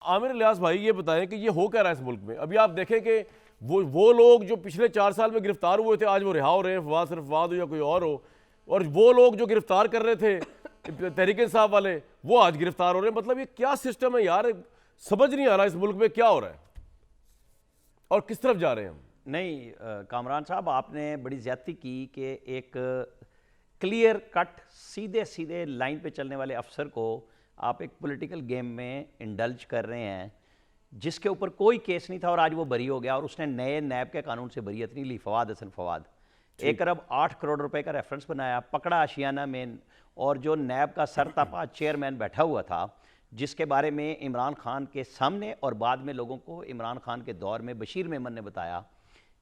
عامر الیاس بھائی یہ بتائیں کہ یہ ہو کیا رہا ہے اس ملک میں؟ ابھی آپ دیکھیں کہ وہ لوگ جو پچھلے 4 سال میں گرفتار ہوئے تھے آج وہ رہا ہو رہے ہیں، فواد صرف فواد ہو یا کوئی اور ہو، اور وہ لوگ جو گرفتار کر رہے تھے تحریک انصاف والے وہ آج گرفتار ہو رہے ہیں. مطلب یہ کیا سسٹم ہے یار؟ سمجھ نہیں آ رہا اس ملک میں کیا ہو رہا ہے اور کس طرف جا رہے ہیں ہم. نہیں کامران صاحب، آپ نے بڑی زیادتی کی کہ ایک کلیئر کٹ سیدھے لائن پہ چلنے والے افسر کو آپ ایک پولیٹیکل گیم میں انڈلج کر رہے ہیں جس کے اوپر کوئی کیس نہیں تھا اور آج وہ بری ہو گیا، اور اس نے نئے نیب کے قانون سے بریت نہیں لی. فواد حسن فواد 1 ارب 8 کروڑ روپے کا ریفرنس بنایا، پکڑا آشیانہ میں، اور جو نیب کا سرتاپا چیئرمین بیٹھا ہوا تھا جس کے بارے میں عمران خان کے سامنے اور بعد میں لوگوں کو عمران خان کے دور میں بشیر میمن نے بتایا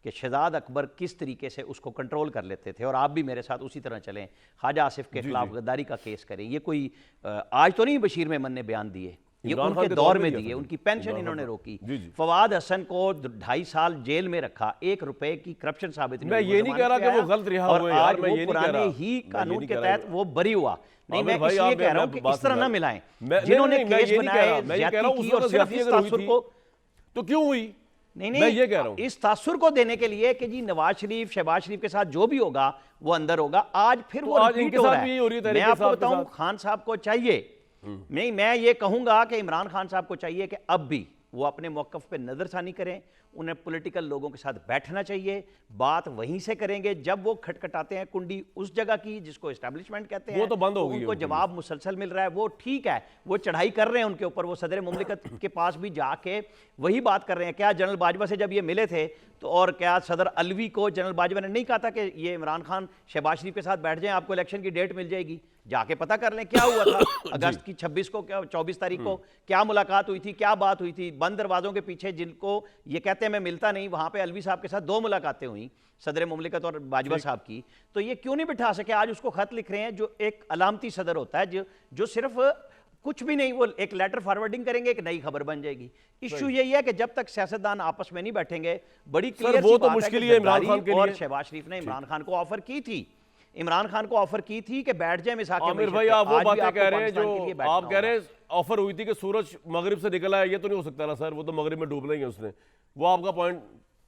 کہ شہزاد اکبر کس طریقے سے اس کو کنٹرول کر لیتے تھے، اور آپ بھی میرے ساتھ اسی طرح چلیں، خواجہ آصف کے خلاف غداری کا کیس کریں. یہ کوئی آج تو نہیں بشیر میمن نے بیان دیے، یہ ان کے دور میں دیے، ان کی پینشن انہوں نے روکی. فواد حسن کو 2.5 سال جیل میں رکھا، 1 روپے کی کرپشن ثابت نہیں. میں یہ نہیں کہہ رہا کہ وہ غلط رہا ہوئے یار، میں یہ نہیں کہہ رہا، پرانے ہی قانون کے تحت وہ بری ہوا. نہیں میں اس لیے کہہ رہا ہوں کہ اس طرح نہ ملائیں. جنہوں نے کیس بنائے زیادتی کی اور صرف اس تاثر کو، تو کیوں ہوئی؟ نہیں میں یہ کہہ رہا ہوں اس تاثر کو دینے کے لیے کہ جی نواز شریف شہباز شریف کے ساتھ جو بھی ہوگا وہ اندر ہوگا. آج پھر وہ ریپیٹ ہو رہا ہے. میں آپ کو بتاؤں خان صاحب کو چاہیے، نہیں میں یہ کہوں گا کہ عمران خان صاحب کو چاہیے کہ اب بھی وہ اپنے موقف پہ نظر ثانی کریں. انہیں پولیٹیکل لوگوں کے ساتھ بیٹھنا چاہیے، بات وہیں سے کریں گے. جب وہ کھٹکھٹاتے ہیں کنڈی اس جگہ کی جس کو اسٹیبلشمنٹ کہتے ہیں، وہ تو بند ہو گئی، ان کو جواب مسلسل مل رہا ہے. وہ ٹھیک ہے، وہ چڑھائی کر رہے ہیں ان کے اوپر، وہ صدر مملکت کے پاس بھی جا کے وہی بات کر رہے ہیں. کیا جنرل باجوہ سے جب یہ ملے تھے تو اور کیا صدر علوی کو جنرل باجوہ نے نہیں کہا تھا کہ یہ عمران خان شہباز شریف کے ساتھ بیٹھ جائیں، آپ کو الیکشن کی ڈیٹ مل جائے گی؟ جا کے پتہ کر لیں کیا ہوا تھا اگست کی 26 کو، 24 تاریخ کو کیا ملاقات ہوئی تھی، کیا بات ہوئی تھی. بند دروازوں کے پیچھے جن کو یہ کہتے ہیں میں ملتا نہیں، وہاں پہ علوی صاحب کے ساتھ 2 ملاقاتیں ہوئیں صدر مملکت اور باجوہ صاحب کی. تو یہ کیوں نہیں بٹھا سکے؟ آج اس کو خط لکھ رہے ہیں جو ایک علامتی صدر ہوتا ہے جو صرف کچھ بھی نہیں، وہ ایک لیٹر فارورڈنگ کریں گے، ایک نئی خبر بن جائے گی. ایشو یہی ہے کہ جب تک سیاستدان آپس میں نہیں بیٹھیں گے، بڑی کلیئر سی بات ہے کہ زرداری اور شہباز شریف نے عمران خان کو آفر کی تھی، عمران خان کو آفر کی تھی کہ بیٹھ جائیں مساق میں. عامر بھائی آپ وہ باتیں کہہ رہے ہیں جو آپ کہہ رہے ہیں آفر ہوئی تھی کہ سورج مغرب سے نکلا ہے، یہ تو نہیں ہو سکتا نا سر، وہ تو مغرب میں ڈوبنا ہی ہے اس نے. وہ آپ کا پوائنٹ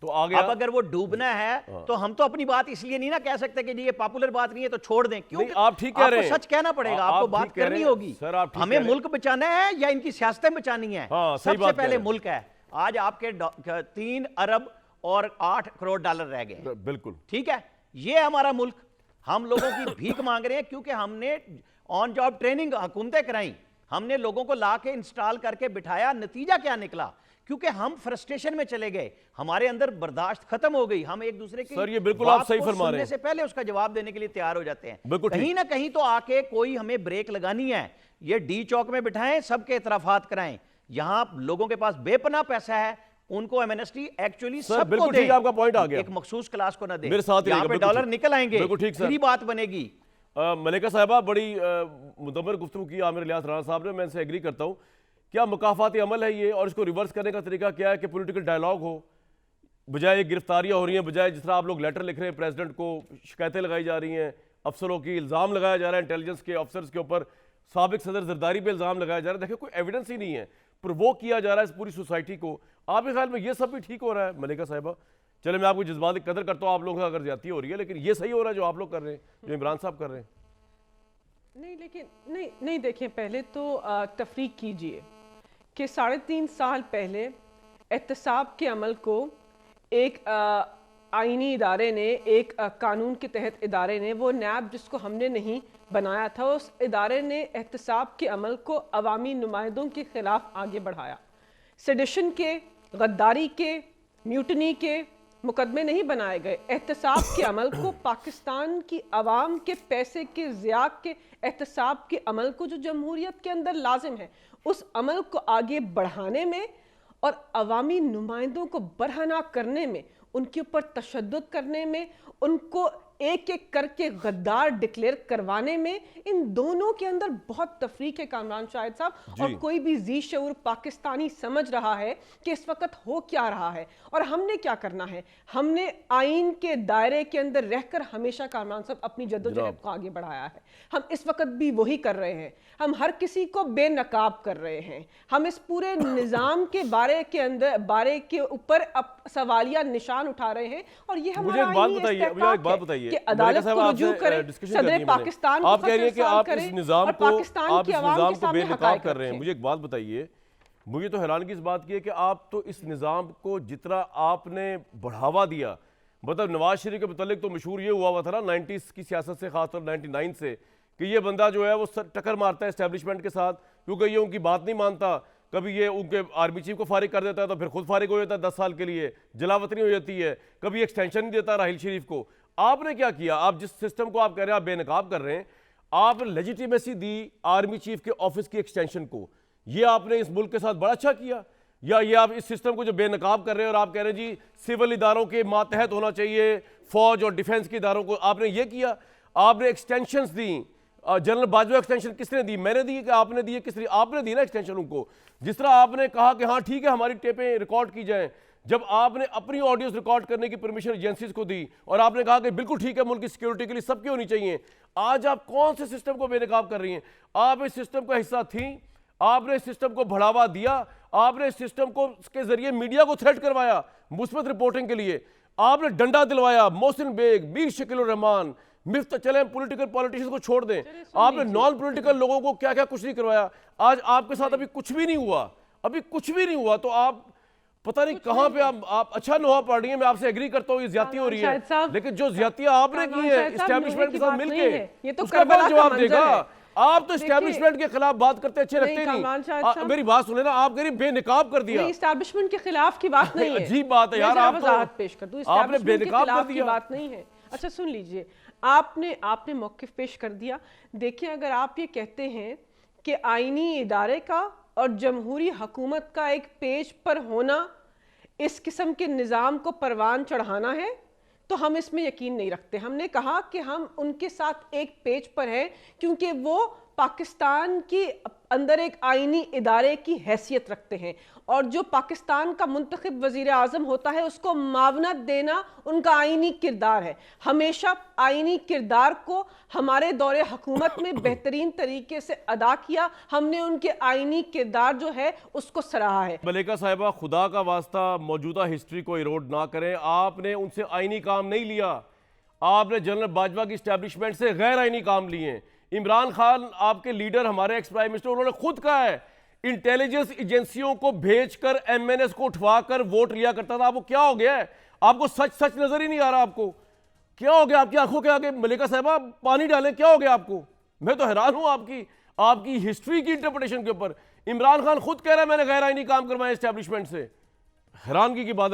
تو آ گیا. اب اگر وہ ڈوبنا ہے تو ہم تو اپنی بات اس لیے نہیں نہ کہہ سکتے کہ یہ پاپولر بات نہیں ہے تو چھوڑ دیں. کیونکہ آپ ٹھیک کہہ رہے ہیں، آپ کو سچ کہنا پڑے گا، آپ کو بات کرنی ہوگی. ہمیں ملک بچانا ہے یا ان کی سیاستیں بچانی ہیں؟ سب سے پہلے ملک ہے. آج آپ کے 3 ارب اور 8 کروڑ ڈالر رہ گئے. بالکل ٹھیک ہے، یہ ہمارا ملک. ہم لوگوں کی بھیک مانگ رہے ہیں کیونکہ ہم نے آن جاب ٹریننگ حکومتیں کرائیں، ہم نے لوگوں کو لا کے انسٹال کر کے بٹھایا. نتیجہ کیا نکلا؟ کیونکہ ہم فرسٹریشن میں چلے گئے، ہمارے اندر برداشت ختم ہو گئی. ہم ایک دوسرے کی بات کو سننے سے پہلے اس کا جواب دینے کے لیے تیار ہو جاتے ہیں. کہیں نہ کہیں تو آ کے کوئی ہمیں بریک لگانی ہے. یہ ڈی چوک میں بٹھائیں، سب کے اعترافات کرائیں. یہاں لوگوں کے پاس بے پناہ پیسہ ہے، ان کو ایمنسٹی ایکچولی سب کو دیں، آپ کا پوائنٹ آ گیا، ایک مخصوص کلاس کو نہ دیں. یہاں پہ ڈالر نکل آئیں گے، پھر بات بنے گی. ملکہ صاحبہ بڑی مدمر گفتگو کی عامر الیاس رانا صاحب نے، میں ان سے ایگری کرتا ہوں. کیا مکافاتی عمل ہے یہ، اور اس کو ریورس کرنے کا طریقہ کیا ہے کہ پولیٹیکل ڈائلاگ ہو، بجائے گرفتاریاں ہو رہی ہیں، بجائے جس طرح آپ لوگ لیٹر لکھ رہے ہیں پریزیڈنٹ کو، شکایتیں لگائی جا رہی ہیں، افسروں کی الزام لگایا جا رہا ہے، انٹیلیجنس کے افسرز کے اوپر سابق صدر زرداری پہ الزام لگایا جا رہا ہے. دیکھیں کوئی ایویڈنس ہی نہیں ہے، پرووک کیا جا رہا ہے اس پوری سوسائٹی کو. آپ کے خیال میں یہ سب بھی ٹھیک ہو رہا ہے ملکہ صاحبہ؟ چلے میں آپ کو جذبات کی قدر کرتا ہوں، آپ لوگوں کا اگر زیادتی ہو رہی ہے، لیکن یہ صحیح ہو رہا ہے جو آپ لوگ کر رہے ہیں، جو عمران صاحب کر رہے ہیں؟ نہیں لیکن نہیں دیکھیں، پہلے تو تفریق کیجئے کہ 3.5 سال پہلے احتساب کے عمل کو ایک آئینی ادارے نے، ایک قانون کے تحت ادارے نے، وہ نیب جس کو ہم نے نہیں بنایا تھا، اس ادارے نے احتساب کے عمل کو عوامی نمائندوں کے خلاف آگے بڑھایا. سیڈیشن کے، غداری کے، میوٹنی کے مقدمے نہیں بنائے گئے. احتساب کے عمل کو، پاکستان کی عوام کے پیسے کے ضیاع کے احتساب کے عمل کو جو جمہوریت کے اندر لازم ہے، اس عمل کو آگے بڑھانے میں اور عوامی نمائندوں کو برہنہ کرنے میں، ان کے اوپر تشدد کرنے میں، ان کو ایک ایک کر کے غدار ڈکلیئر کروانے میں ان دونوں کے اندر بہت تفریق ہے کامران شاہد صاحب. اور کوئی بھی ذی شعور پاکستانی سمجھ رہا ہے کہ اس وقت ہو کیا رہا ہے اور ہم نے کیا کرنا ہے. ہم نے آئین کے دائرے کے اندر رہ کر ہمیشہ کامران صاحب اپنی جدوجہد کو آگے بڑھایا ہے. ہم اس وقت بھی وہی کر رہے ہیں. ہم ہر کسی کو بے نقاب کر رہے ہیں. ہم اس پورے نظام کے بارے کے اوپر سوالیہ نشان اٹھا رہے ہیں. اور یہ ہمارا آئینی استحقاق ہے کہ عدالت کو رجوع کرے, صدر پاکستان کو خط ارسال کرے اور پاکستان کی عوام کے سامنے حقائق رکھیں. مجھے ایک بات بتائیے, مجھے تو حیرانگی اس بات کی ہے کہ آپ تو اس نظام کو جتنا آپ نے بڑھاوا دیا, مطلب نواز شریف کے متعلق تو مشہور یہ ہوا تھا نا 90s کی سیاست سے, خاص طور 99 سے, کہ یہ بندہ جو ہے وہ ٹکر مارتا ہے اسٹیبلشمنٹ کے ساتھ کیونکہ یہ ان کی بات نہیں مانتا. کبھی یہ ان کے آرمی چیف کو فارغ کر دیتا ہے تو پھر خود فارغ ہو جاتا ہے 10 سال کے لیے, جلاوطنی ہو جاتی ہے. کبھی ایکسٹینشن نہیں دیتا راحیل شریف کو. آپ نے کیا کیا؟ آپ جس سسٹم کو آپ کہہ رہے ہیں آپ بے نقاب کر رہے ہیں, آپ لیجیٹیمیسی دی آرمی چیف کے آفس کی ایکسٹینشن کو. یہ آپ نے اس ملک کے ساتھ بڑا اچھا کیا. یا یہ آپ اس سسٹم کو جو بے نقاب کر رہے ہیں اور آپ کہہ رہے ہیں جی سول اداروں کے ماتحت ہونا چاہیے فوج اور ڈیفنس کے اداروں کو, آپ نے یہ کیا. آپ نے ایکسٹینشنز دیں. جنرل باجوہ ایکسٹینشن کس نے دی؟ میں نے دی کہ آپ نے دی؟ کس نے؟ آپ نے دی نا ایکسٹینشن ان کو. جس طرح آپ نے کہا کہ ہاں ٹھیک ہے ہماری ٹیپیں ریکارڈ کی جائیں, جب آپ نے اپنی آڈیوز ریکارڈ کرنے کی پرمیشن ایجنسیز کو دی اور آپ نے کہا کہ بالکل ٹھیک ہے ملک کی سیکیورٹی کے لیے سب کی ہونی چاہیے, آج آپ کون سے سسٹم کو بے نقاب کر رہی ہیں؟ آپ اس سسٹم کا حصہ تھیں, آپ نے اس سسٹم کو بڑھاوا دیا, آپ نے اس سسٹم کو کے ذریعے میڈیا کو تھریٹ کروایا مثبت رپورٹنگ کے لیے, آپ نے ڈنڈا دلوایا محسن بیگ, میر شکیل الرحمان, چلیں پولیٹیکل پالیٹیشنز کو چھوڑ دیں, آپ نے نان پولیٹیکل لوگوں کو کیا کیا کچھ نہیں کروایا. آج آپ کے ساتھ ابھی کچھ بھی نہیں ہوا, ابھی کچھ بھی نہیں ہوا, تو آپ پتہ نہیں کہاں پہ آپ اچھا نوحہ پڑھ رہی ہیں. میں آپ سے ایگری کرتا ہوں یہ زیادتی ہو رہی ہے, لیکن جو زیادتیاں آپ نے کی ہیں اسٹیبلشمنٹ کے ساتھ مل کے, اس کا کون جواب دے گا؟ آپ تو اسٹیبلشمنٹ کے خلاف بات کرتے اچھے لگتے نہیں. میری بات سنیں نا, آپ کہہ رہی بے نقاب کر دیا. اسٹیبلشمنٹ کے خلاف کی بات نہیں ہے, عجیب بات ہے یار, آپ وضاحت پیش کر دوں, آپ نے بے نقاب کر دیا. بات نہیں ہے. اچھا سن لیجئے, آپ نے موقف پیش کر دیا. دیکھیں اگر آپ یہ کہتے ہیں کہ آئینی ادارے کا اور جمہوری حکومت کا ایک پیج پر ہونا اس قسم کے نظام کو پروان چڑھانا ہے تو ہم اس میں یقین نہیں رکھتے. ہم نے کہا کہ ہم ان کے ساتھ ایک پیج پر ہیں کیونکہ وہ پاکستان کی اندر ایک آئینی ادارے کی حیثیت رکھتے ہیں, اور جو پاکستان کا منتخب وزیر اعظم ہوتا ہے اس کو معاونت دینا ان کا آئینی کردار ہے. ہمیشہ آئینی کردار کو ہمارے دور حکومت میں بہترین طریقے سے ادا کیا. ہم نے ان کے آئینی کردار جو ہے اس کو سراہا ہے. ملیکہ صاحبہ, خدا کا واسطہ موجودہ ہسٹری کو ایروڈ نہ کریں. آپ نے ان سے آئینی کام نہیں لیا, آپ نے جنرل باجوہ کی اسٹیبلشمنٹ سے غیر آئینی کام لیے ہیں. عمران خان آپ کے لیڈر, ہمارے ایکس پرائم منسٹر, انہوں نے خود کہا ہے انٹیلیجنس ایجنسیوں کو بھیج کر ایم این ایس کو اٹھوا کر ووٹ لیا کرتا تھا. آپ کو کیا ہو گیا ہے؟ آپ کو سچ نظر ہی نہیں آ رہا. آپ کو کیا ہو گیا؟ آپ کی آنکھوں کے آگے ملیکہ صاحبہ پانی ڈالیں, کیا ہو گیا آپ کو؟ میں تو حیران ہوں آپ کی ہسٹری کی انٹرپریٹیشن کے اوپر. عمران خان خود کہہ رہا ہے میں نے غیر آئینی کام کروائے اسٹیبلشمنٹ سے. حیرانگی کی بات.